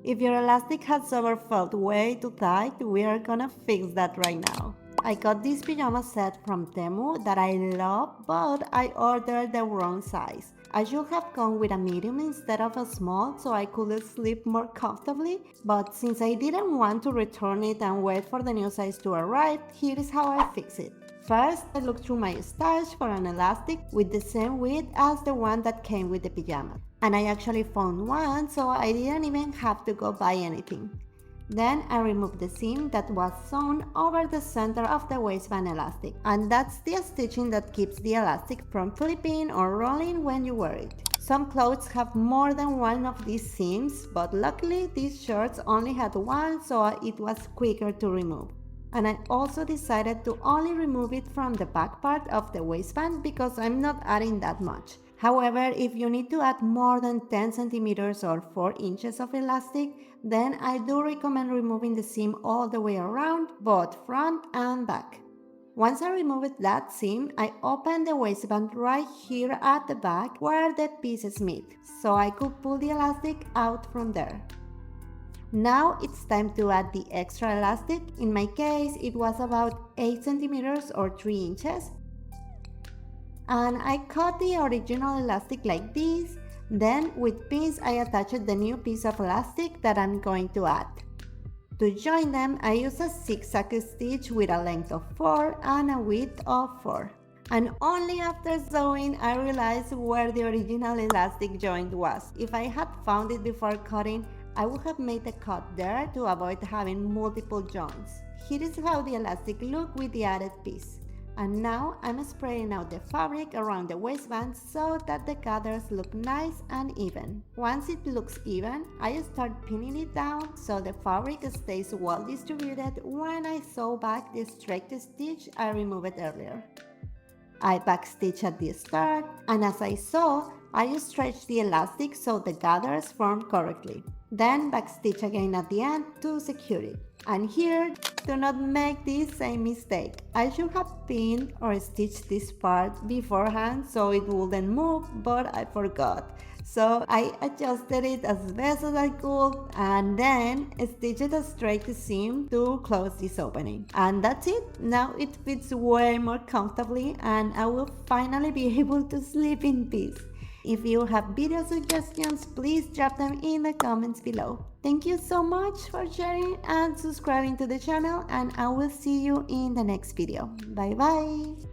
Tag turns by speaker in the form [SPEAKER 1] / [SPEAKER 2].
[SPEAKER 1] If your elastic has ever felt way too tight, we are gonna fix that right now. I got this pajama set from Temu that I love, but I ordered the wrong size. I should have gone with a medium instead of a small so I could sleep more comfortably, but since I didn't want to return it and wait for the new size to arrive, here is how I fix it. First, I looked through my stash for an elastic with the same width as the one that came with the pajama. And I actually found one, so I didn't even have to go buy anything. Then I removed the seam that was sewn over the center of the waistband elastic, and that's the stitching that keeps the elastic from flipping or rolling when you wear it. Some clothes have more than one of these seams, but luckily these shirts only had one, so it was quicker to remove. And I also decided to only remove it from the back part of the waistband because I'm not adding that much. However, if you need to add more than 10 centimeters or 4 inches of elastic, then I do recommend removing the seam all the way around, both front and back. Once I removed that seam, I opened the waistband right here at the back where the pieces meet, so I could pull the elastic out from there. Now it's time to add the extra elastic. In my case, it was about 8 centimeters or 3 inches. And I cut the original elastic like this. Then with pins I attached the new piece of elastic that I'm going to add. To join them, I use a zigzag stitch with a length of 4 and a width of 4. And only after sewing I realized where the original elastic joint was. If I had found it before cutting, I would have made a cut there to avoid having multiple joints. Here is how the elastic looked with the added piece. And now I'm spraying out the fabric around the waistband so that the gathers look nice and even. Once it looks even, I start pinning it down so the fabric stays well distributed when I sew back the straight stitch I removed earlier. I backstitch at the start, and as I sew, I stretch the elastic so the gathers form correctly. Then backstitch again at the end to secure it. And here, do not make this same mistake. I should have pinned or stitched this part beforehand so it wouldn't move, but I forgot. So I adjusted it as best as I could and then stitched a straight seam to close this opening. And that's it. Now it fits way more comfortably and I will finally be able to sleep in peace. If you have video suggestions, please drop them in the comments below. Thank you so much for sharing and subscribing to the channel, and I will see you in the next video. Bye bye!